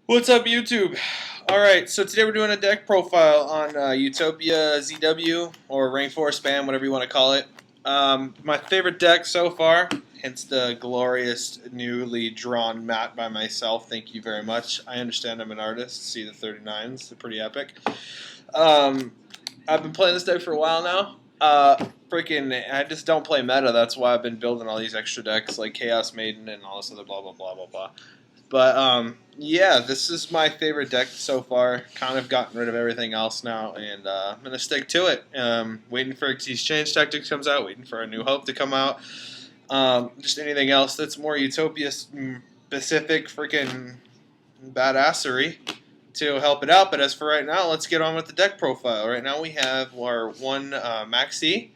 What's up, YouTube? Alright, so today we're doing a deck profile on Utopia ZW, or Rainforest Band, whatever you want to call it. My favorite deck so far, hence the glorious, newly drawn mat by myself. Thank you very much. I understand I'm an artist. See the 39s, they're pretty epic. I've been playing this deck for a while now. I just don't play meta. That's why I've been building all these extra decks like Chaos Maiden and all this other blah, blah, blah, blah, blah. But yeah, this is my favorite deck so far. Kind of gotten rid of everything else now, and I'm gonna stick to it. Waiting for Exchange Tactics comes out. Waiting for a New Hope to come out. Just anything else that's more Utopia specific, freaking badassery to help it out. But as for right now, let's get on with the deck profile. Right now we have our one Maxi.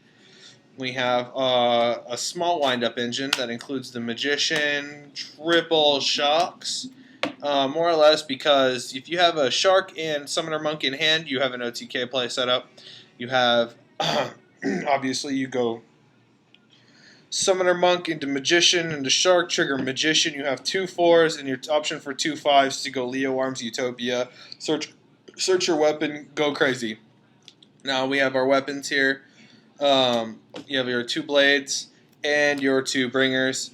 We have a small wind-up engine that includes the Magician, triple shocks, more or less because if you have a Shark and Summoner Monk in hand, you have an OTK play set up. You have, obviously you go Summoner Monk into Magician, into Shark, trigger Magician. You have 2 4s and your option for 2 5s to go Leo Arms Utopia. Search your weapon, go crazy. Now we have our weapons here. You have your 2 blades and your 2 bringers.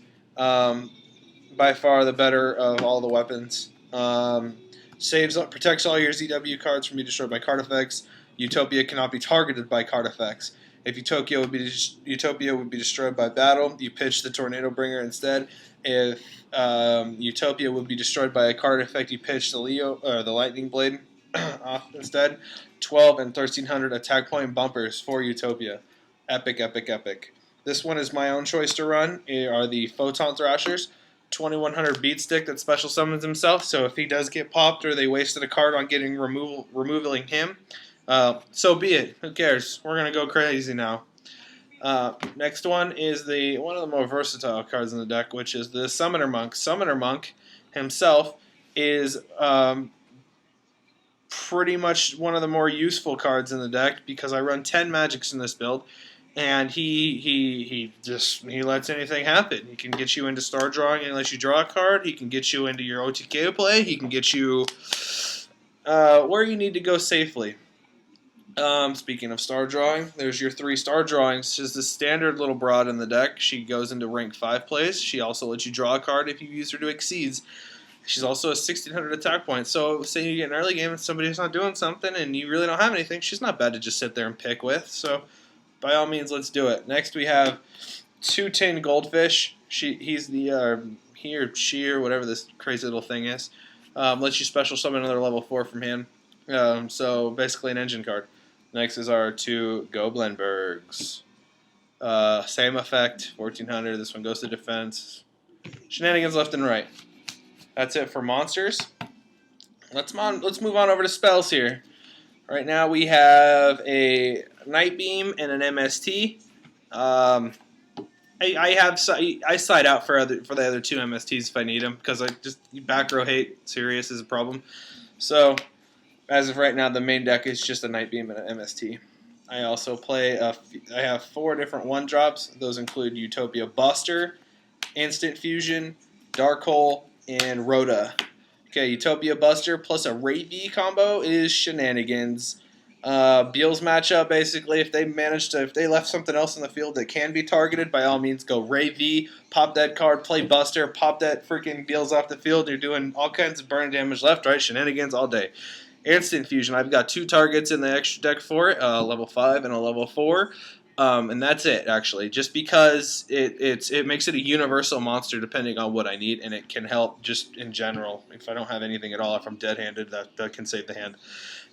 By far the better of all the weapons. Protects all your ZW cards from being destroyed by card effects. Utopia cannot be targeted by card effects. If Utopia would be destroyed by battle, you pitch the Tornado Bringer instead. If Utopia would be destroyed by a card effect, you pitch the Lightning Blade off instead. 12 and 1300 attack point bumpers for Utopia. Epic, epic, epic. This one is my own choice to run. Are the Photon Thrashers. 2100 beat stick that special summons himself, so if he does get popped or they wasted a card on getting removing him, so be it. Who cares? We're going to go crazy now. Next one is one of the more versatile cards in the deck, which is the Summoner Monk. Summoner Monk himself is pretty much one of the more useful cards in the deck because I run 10 magics in this build. And he lets anything happen. He can get you into star drawing and let you draw a card. He can get you into your OTK play. He can get you where you need to go safely. Speaking of star drawing, there's your 3 star drawings. She's the standard little broad in the deck. She goes into rank 5 plays. She also lets you draw a card if you use her to exceeds. She's also a 1600 attack point. So say you get an early game and somebody's not doing something and you really don't have anything, she's not bad to just sit there and pick with. So by all means, let's do it. Next, we have 2 tin goldfish. He or she or whatever this crazy little thing is. Lets you special summon another level 4 from hand. So basically an engine card. Next is our 2 Goblinbergs. Same effect, 1400. This one goes to defense. Shenanigans left and right. That's it for monsters. Let's move on over to spells here. Right now we have a Night Beam and an MST. I side out for the other 2 MSTs if I need them because back row hate serious is a problem. So as of right now, the main deck is just a Night Beam and an MST. I also play I have 4 different 1-drops. Those include Utopia Buster, Instant Fusion, Dark Hole, and Rhoda. Okay, Utopia Buster plus a Ray V combo is shenanigans. Beal's matchup, basically, if they left something else in the field that can be targeted, by all means go Ray V, pop that card, play Buster, pop that freaking Beal's off the field. You're doing all kinds of burn damage left, right, shenanigans all day. Instant Fusion, I've got 2 targets in the extra deck for it, a level 5 and a level 4. And that's it, actually, just because it makes it a universal monster depending on what I need, and it can help just in general. If I don't have anything at all, if I'm dead-handed, that can save the hand.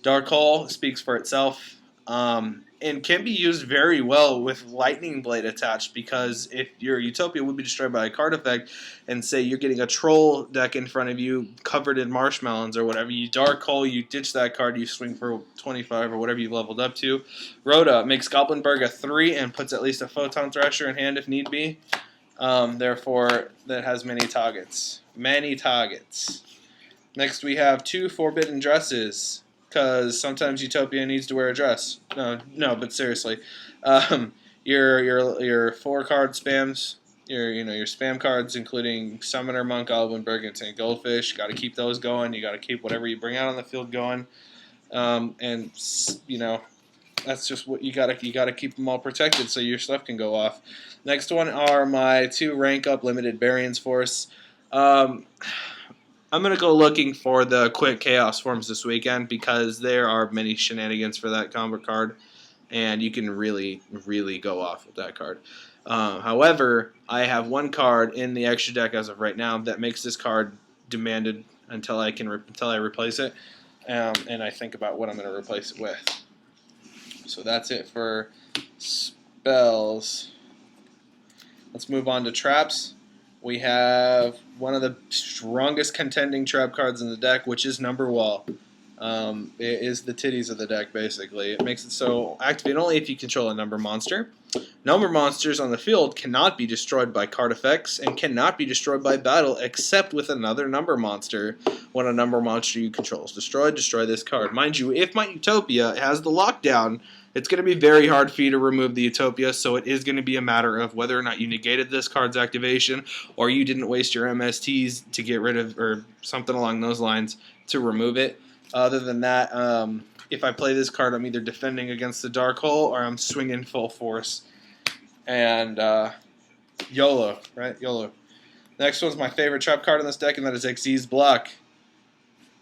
Dark Hole speaks for itself, and can be used very well with Lightning Blade attached, because if your Utopia would be destroyed by a card effect, and say you're getting a Troll deck in front of you covered in marshmallows or whatever, you Dark Hole, you ditch that card, you swing for 25 or whatever you leveled up to. Rhoda makes Goblinberg a 3 and puts at least a Photon Thrasher in hand if need be. Therefore, that has many targets. Many targets. Next we have 2 Forbidden Dresses, because sometimes Utopia needs to wear a dress. No, but seriously. Your 4-card spams your spam cards, including Summoner, Monk, Goblin, Brigand, and Goldfish. Got to keep those going. You got to keep whatever you bring out on the field going, and that's just what you gotta keep them all protected so your stuff can go off. Next one are my 2 rank up limited Baryons Force. I'm gonna go looking for the quick chaos forms this weekend because there are many shenanigans for that combo card, and you can really go off with that card. However, I have one card in the extra deck as of right now that makes this card demanded until I replace it, and I think about what I'm going to replace it with. So that's it for spells. Let's move on to traps. We have one of the strongest contending trap cards in the deck, which is Number Wall. It is the titties of the deck, basically. It makes it so activate only if you control a number monster. Number monsters on the field cannot be destroyed by card effects and cannot be destroyed by battle except with another number monster. When a number monster you control is destroyed, destroy this card. Mind you, if my Utopia has the lockdown, it's going to be very hard for you to remove the Utopia, so it is going to be a matter of whether or not you negated this card's activation or you didn't waste your MSTs to get rid of, or something along those lines, to remove it. Other than that, if I play this card, I'm either defending against the Dark Hole or I'm swinging full force. And YOLO, right? YOLO. Next one's my favorite trap card in this deck, and that is Xyz Block.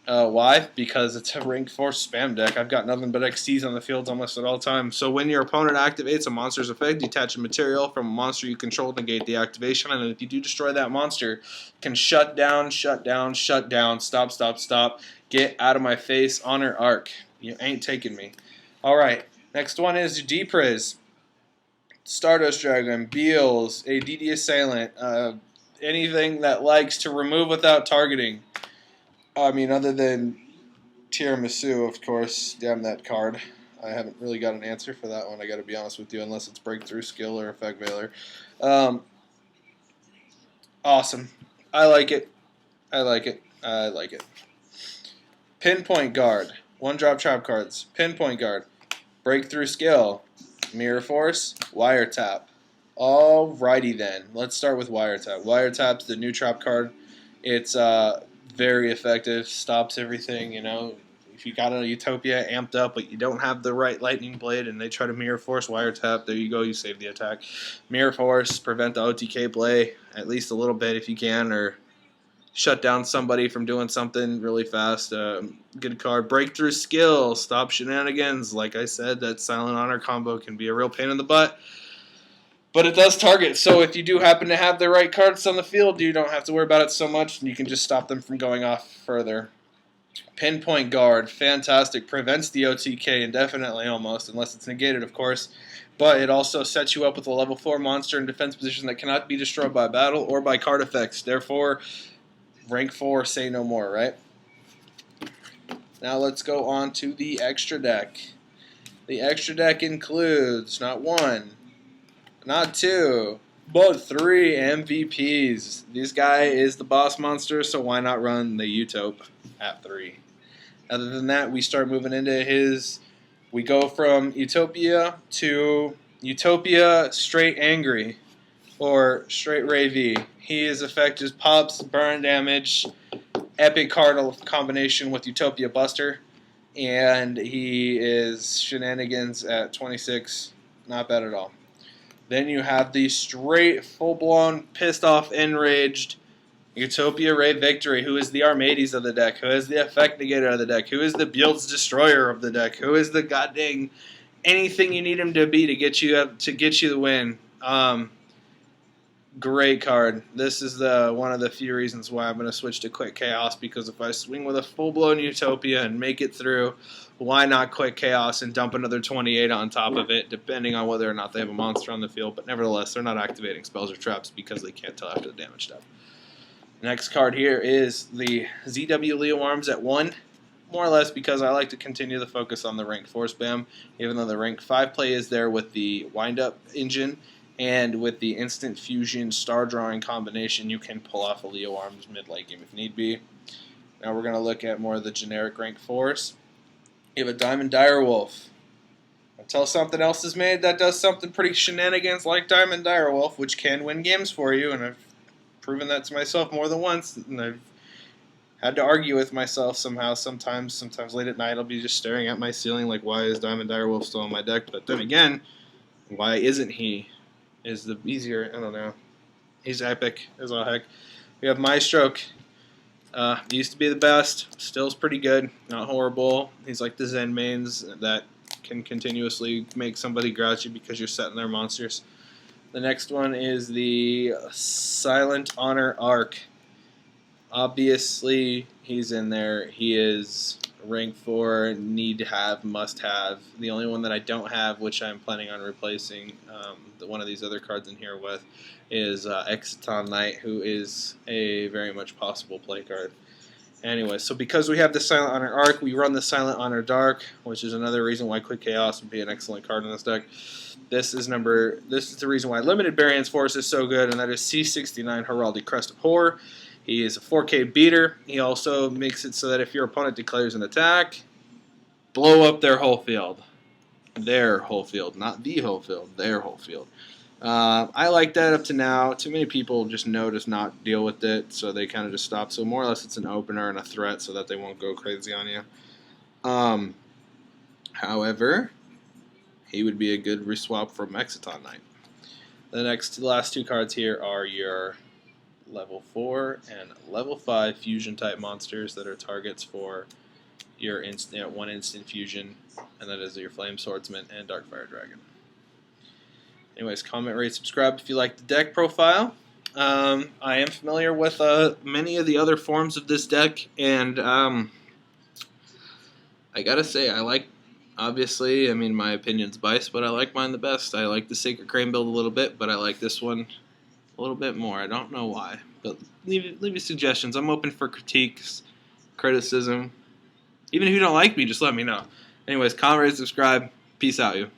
Why? Because it's a rank 4 spam deck. I've got nothing but Xyz on the field almost at all times. So when your opponent activates a monster's effect, detach a material from a monster you control, negate the activation, and if you do destroy that monster, you can shut down, stop, get out of my face, honor arc. You ain't taking me. Alright, next one is Depriz. Stardust Dragon, Beals, a DD Assailant, anything that likes to remove without targeting. I mean, other than Tiramisu, of course. Damn that card. I haven't really got an answer for that one, I gotta be honest with you, unless it's Breakthrough Skill or Effect Veiler. Awesome. I like it. Pinpoint Guard. 1-drop trap cards. Pinpoint Guard. Breakthrough Skill. Mirror Force. Wiretap. Alrighty then. Let's start with Wiretap. Wiretap's the new trap card. It's very effective. Stops everything, If you got a Utopia amped up, but you don't have the right Lightning Blade, and they try to Mirror Force Wiretap, there you go, you save the attack. Mirror Force, prevent the OTK play, at least a little bit if you can, or shut down somebody from doing something really fast. Good card. Breakthrough Skill, stop shenanigans. Like I said, that Silent Honor combo can be a real pain in the butt. But it does target, so if you do happen to have the right cards on the field, you don't have to worry about it so much, and you can just stop them from going off further. Pinpoint Guard, fantastic. Prevents the OTK indefinitely almost, unless it's negated, of course. But it also sets you up with a level 4 monster in defense position that cannot be destroyed by battle or by card effects. Therefore, rank 4, say no more, right? Now let's go on to the extra deck. The extra deck includes not 1, not 2, but 3 MVPs. This guy is the boss monster, so why not run the Utop at 3? Other than that, we start moving into we go from Utopia to Utopia straight Angry, or straight Ravy. His effect is pops, burn damage, epic card combination with Utopia Buster, and he is shenanigans at 26. Not bad at all. Then you have the straight, full-blown, pissed-off, enraged Utopia Ray Victory, who is the Armades of the deck, who is the Effect Negator of the deck, who is the Build's Destroyer of the deck, who is the goddamn anything you need him to be to get you the win. Great card. This is one of the few reasons why I'm going to switch to Quick Chaos, because if I swing with a full-blown Utopia and make it through, why not Quick Chaos and dump another 28 on top of it, depending on whether or not they have a monster on the field. But nevertheless, they're not activating spells or traps because they can't tell after the damage step. Next card here is the ZW Leo Arms at 1, more or less because I like to continue the focus on the rank 4 spam, even though the rank 5 play is there with the wind-up engine, and with the instant fusion star drawing combination, you can pull off a Leo Arms mid-late game if need be. Now we're going to look at more of the generic rank 4s. You have a Diamond Direwolf, Until something else is made that does something pretty shenanigans like Diamond Direwolf, which can win games for you, and I've proven that to myself more than once, and I've had to argue with myself somehow. Sometimes late at night I'll be just staring at my ceiling like, why is Diamond Direwolf still on my deck? But then again, why isn't he? Is the easier, I don't know. He's epic as all heck. We have Maestro. Used to be the best, still's pretty good, not horrible. He's like the Zen mains that can continuously make somebody grouchy because you're setting their monsters. The next one is the Silent Honor Arc. Obviously, he's in there. He is rank 4, need to have, must have. The only one that I don't have, which I'm planning on replacing one of these other cards in here with, is Exciton Knight, who is a very much possible play card. Anyway, so because we have the Silent Honor Arc, we run the Silent Honor Dark, which is another reason why Quick Chaos would be an excellent card in this deck. This is the reason why Limited Variance Force is so good, and that is C69 Heraldic Crest of Horror. He is a 4K beater. He also makes it so that if your opponent declares an attack, blow up their whole field. Their whole field, not the whole field, their whole field. I like that up to now. Too many people just know to not deal with it, so they kind of just stop. So more or less it's an opener and a threat so that they won't go crazy on you. However, he would be a good reswap from Exciton Knight. The last two cards here are your level 4 and level 5 fusion type monsters that are targets for your one instant fusion, and that is your Flame Swordsman and Darkfire Dragon. Anyways, comment, rate, subscribe if you like the deck profile. I am familiar with many of the other forms of this deck, and I gotta say, obviously, I mean, my opinion's biased, but I like mine the best. I like the Sacred Crane build a little bit, but I like this one a little bit more. I don't know why, but leave your suggestions. I'm open for critiques, criticism. Even if you don't like me, just let me know. Anyways, comment, rate, subscribe. Peace out, you.